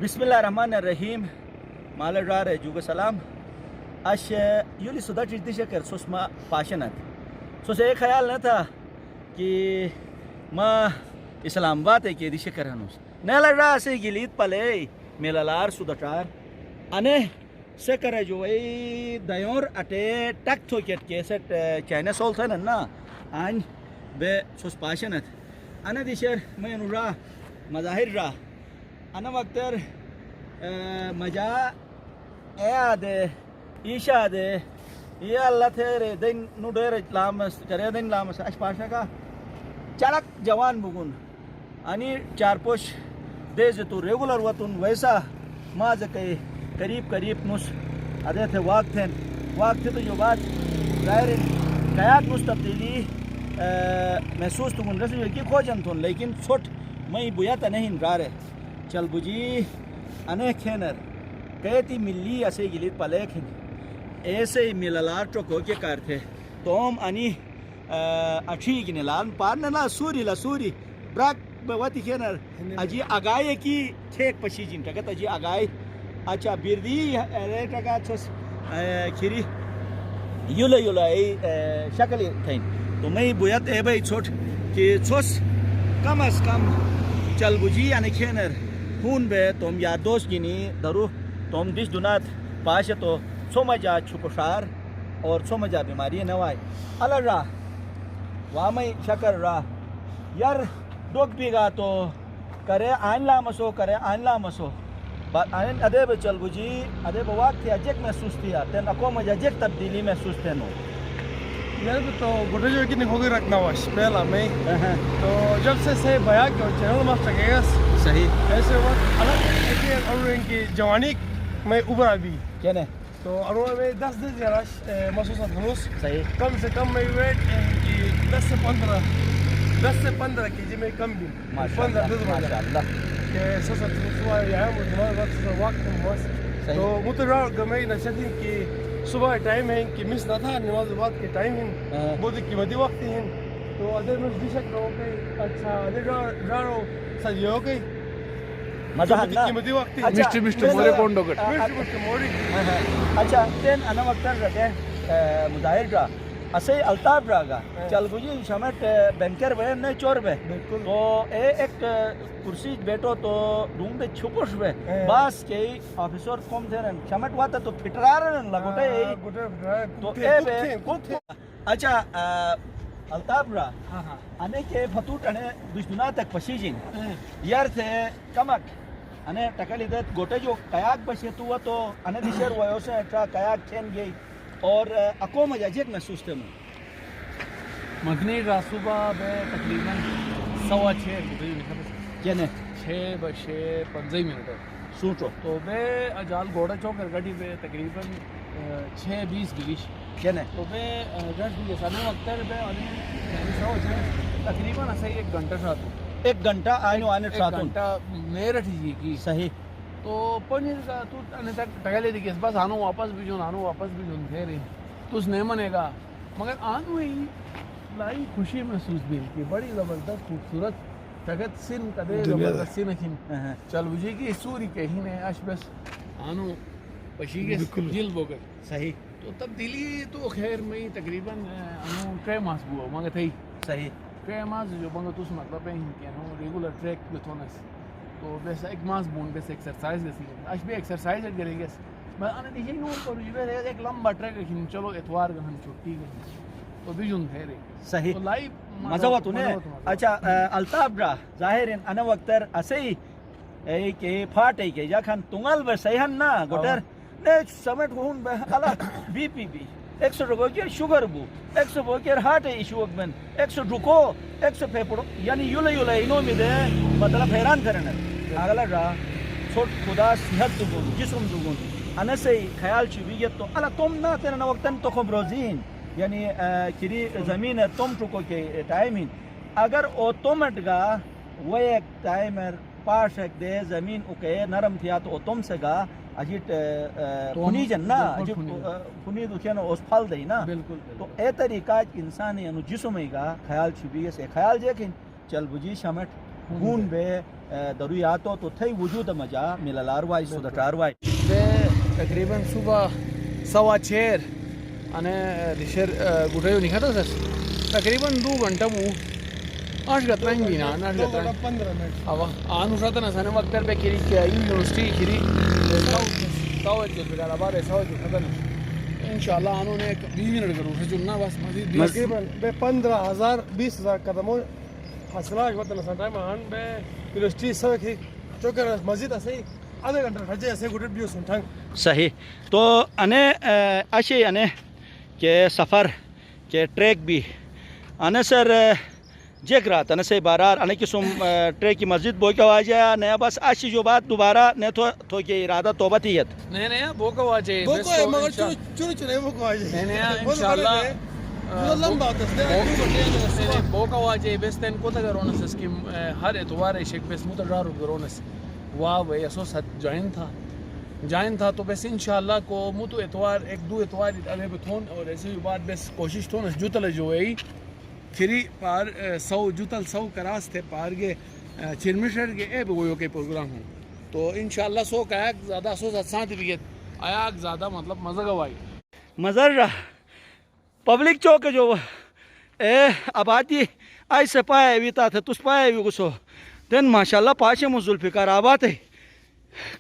بسم الله الرحمن الرحیم. مال راره جوگ سلام. اش یولی صدا چیزی شکر سوس ما پاشنت. سوس ایک خیال نہ تھا کہ ما اسلام آباد ہے کہ دی شکر ہنوس. نیل رہا سے گلیت پلے میلالار سودٹار. انے سکر جو ای دایور اٹے ٹک تھو کٹ کیسٹ چائنا سول تھا نا ان بے سوس پاشنت. انا دی شر میں نورا مظاہر را انا وقتر مجا اے دے ایشا دے یا اللہ تھے دین نو دیر لامس کرے دین لامس اش پاشا کا چلک جوان بگون انی چار پوش دیز تو ریگولر وطن ویسا ماز کے قریب نس ادے تھے واقع تھے تو جو بات ظاہر قیاد نس تبدیلی محسوس تو گن رسی کی کھوجن تھون لیکن چھوٹ میں بویاتا نہیں رارے چل بجی انے کھینر کہتی ملی اسے گلیت پلے کھین ایسے ملالار چوکو کے کار تھے توم انی اچھی گنے لان پارنا لا سوری براک بواتی کھینر اجی اگائے کی ٹھیک پشی جن ٹکت اجی اگائے اچھا بیردی رے ٹکت چھس کھیری یولا شکل تھین تو میں بویت اے بھائی چھوٹ کہ چھس کم از کم چل بجی یعنی کھینر خون بے توم یار دوست گینی درو توم دیش دونات پاش تو سومجا چھکوشار اور سومجا بیماری نوائی اللہ را وامی شکر را یار دوک بیگا تو کرے آئین لامسو آئین ادے بے چل بجی ادے بے وقت تھی اجیک محسوس تھی تین اکو مجا اجیک تبدیلی محسوس تھی نو یار تو گوڑے جو کی نکھوگی رکھنا واش پہلا میں تو جب سے بیا کہ چینل ماسٹر گیس صحیح ایسے وقت الگ اور ان کی جوانی میں ابھرا بھی کہنے تو اور میں 10 دن جراش محسوس ہنوس صحیح کم سے کم میں ویٹ کی 10 سے 15 کے جی میں کم بھی 15 دن ماشاءاللہ کہ سوسا سوا یا ہم وقت تو مترا گمے نشدین کی صبح ٹائم ہے کہ مس نہ تھا نماز بعد کے ٹائم ہے بہت قیمتی وقت ہیں تو ادھر میں بیشک رو کے اچھا ادھر رارو سجیو کے مزہ اللہ قیمتی وقت ہے مسٹر مورے کونڈو گٹ مسٹر مورے اچھا تین انا وقتر رہتے مظاہر را اسے الطاف راگا چل بجی شمٹ بینکر بے نے چور بے تو ایک کرسی بیٹو تو روم بے چھپوش بے باس کے آفیسر کم تھے رن شمٹ واتا تو پھٹرارن لگوٹے تو اے بے اچھا الطاف را انے کے فتوٹ انے دشمنا تک پشی جن یار تھے کمک انے ٹکلی دیت گوٹے جو قیاق بشے تو تو انے دیشر ویو سے اٹھا قیاق کھین گئی اور اکو مجا جیک محسوس تھے مدنی را صبح بے تقریباً 6:15 کہنے 6:55 سوچو تو بے اجال گوڑا چوکر گڑی بے تقریباً 6:20 گلیش کہنے تو بے گھٹ بھی سانے وقتر بے تقریباً اسے 1 گھنٹہ شاتو 1 گھنٹہ آنے شاتون 1 گھنٹہ میرے ٹھیک کی صحیح تو پنیر کا تو انے تک ٹگلے دی کس بس آنو واپس بھی جون تھے رہی تو اس نے منے گا مگر آنو ہی لائی خوشی محسوس بھی کہ بڑی زبردست خوبصورت فقط سن کدے زبردست سن کھن چل بجی کی سوری کہیں نے اش بس آنو پشی کے جل بوگر صحیح تو تبدیلی تو خیر میں تقریباً آنو کئی ماس بو مگر تھئی صحیح کئی ماس جو بنگا تو اس مطلب ہے کہ آنو ریگولر ٹریک پہ تھونس تو بیسا ایک ماس بون بیسا ایکسرسائز گسی اش بھی ایکسرسائز کرے گس میں انے دیکھیں نو پر جو ایک لمبا ٹریک کھن چلو اتوار گہن چھٹی گئی تو بھی جون تھے رے صحیح تو لائیو مزہ ہوا تو نے اچھا الطاف را ظاہرین انا وقتر اسی ای کہ پھاٹ ای کہ جکھن تنگل بے صحیحن نا گٹر نے سمٹ ہون بے الا بی پی 100 رکو کے شوگر بو 100 بو کے ہارٹ ایشو بن 100 رکو 100 پھپڑو یعنی یولا اینو می دے مطلب حیران کرنے اگلا را چھوٹ خدا صحت دو جسم دو انا سے خیال چویت تو الا تم نہ تیرا وقتن تو خبروزین یعنی کری زمین تم ٹکو کے ٹائمین اگر اوتومٹ گا وہ ایک ٹائمر پاش ایک دے زمین اوکے نرم تھیا تو تم سے گا اجیت پھنی جن نا پھنی دو کھینا اس پھل دے نا بالکل تو اے طریقہ انسان انو جسم گا خیال چھبی سے خیال جے کہ چل بجی شمٹ خون بے دروی آتو تو تھئی وجود مجا ملالار وای سودٹار وای تقریباً صبح 6:15 અને રિશેર ગુટાયો નિખાતો સર તકરીબન 2 ઘંટા હું આઠ ગતરાંગ બીના આઠ ગતરાંગ 15 મિનિટ આવા આનું સાતના સને વખત પર બે કિરી કે યુનિવર્સિટી કિરી સાઉથ જો બગાલા બારે સાઉથ જો ખબર انشاءاللہ انہوں نے 20 منٹ کروں ہے جو نا بس مزید تقریباً 15,000 20,000 قدموں حاصلات وطن سنٹائم ہن بے یونیورسٹی سوکھی چوکر مسجد اسی آدھے گھنٹہ رجے ایسے گڈ بیو سنٹھنگ صحیح تو انے اشی انے کہ سفر کہ ٹریک بھی انے سر جیک رات انے سے بارار انے کی سم ٹریک کی مسجد بوئی کا واجہ نیا بس اشی جو بات دوبارہ نے تو کہ ارادہ توبہ تیت نہیں نہیں بوکا واجے بوکو ہے مگر چوری بوکو آجے نہیں نہیں انشاءاللہ لمبا تسنے بوکا واجے بستن کو تگرون اس کی ہر اتوار شک بس متدار گرون اس واہ بھائی اسو سات جائن تھا تو بس انشاءاللہ کو متو اتوار ایک دو اتوار ابے بتون اور ایسے بھی بات بس کوشش تو جوتل جو ہے پھری پار 100 جوتل 100 کراس تھے پار کے چرمشر کے اے بگویو کے پروگرام ہوں تو انشاءاللہ سو کا زیادہ سو سات بھی آیا زیادہ مطلب مزہ گوائی مزر پبلک چوک جو اے آبادی آئی سے پائے بھی تا تھے تس پائے بھی گسو دن ماشاءاللہ پاشے مو ذوالفقار آباد ہے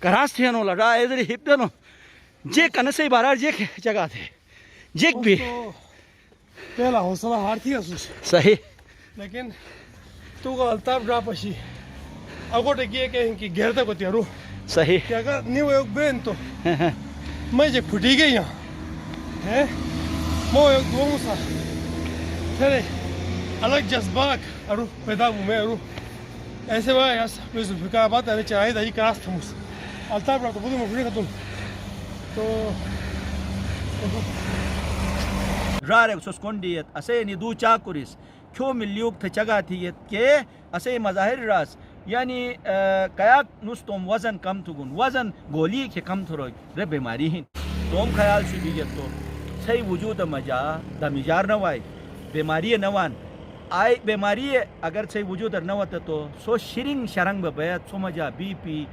کراس تھے نو لڑا ایدری ہپ دنو جیک کنے سے بارار جیک جگہ تھے جیک بھی پہلا حوصلہ ہار تھی اسوس صحیح لیکن تو کا الطاف ڈرا پشی اگوٹے کیے کہ ان کی گھرتے کو تیارو صحیح کہ اگر نیو ایک بین تو میں جے پھٹی گئی یہاں ہے مو ایک دو موسا تھرے الگ جذبات ارو پیدا ہوں میں ارو ایسے بھائی یاس میں ذوالفقار بات ہے چاہیے دہی کراس تھا موس الطاف ڈرا تو بودی مفری کا تم تو رارے سوس کونڈیت اسے نی دو چاکوریس کیوں ملیوک تھے چگا تھیت کہ اسے مظاہر راس یعنی کیاک نستوم وزن کم تھگن وزن گولی کے کم تھروگ رے بیماری ہن توم خیال سی بیجت تو صحیح وجود مجا دمیجار نوائی بیماری نوان آئی بیماری اگر صحیح وجود نوات تو سو شرنگ شرنگ بیت سو مجا بی پی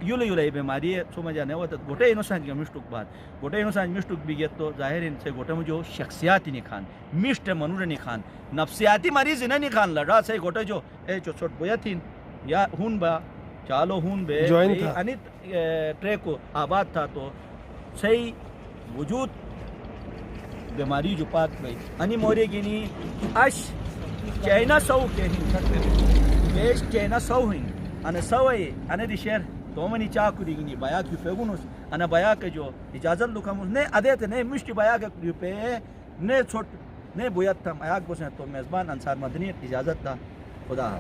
یولی بیماری سو مجا نوات گوٹے انسان کا مشتوک بات گوٹے انسان مشتوک بیگت تو ظاہر ان سے گوٹے مجھو شخصیاتی نہیں کھان مشت منور نہیں کھان نفسیاتی مریض نہیں کھان لڑا صحیح گوٹے جو اے چو چھوٹ بویا تھین یا ہون با چالو ہون بے انیت ٹریکو آباد تھا تو صحیح وجود بیماری جو پاک گئی انی مورے گینی اش چینا سو کے ہن بیش چینا سو ہن انا سوئی انا دی شہر تو منی چاکو دی گینی بایا کی پیگونس انا بایا کے جو اجازت لکھاموس نے ادیت نے مشتی بایا کے پہ نے چھوٹ نے بویت تھا آیا کو سے تو میزبان انصار مدنی اجازت تھا خدا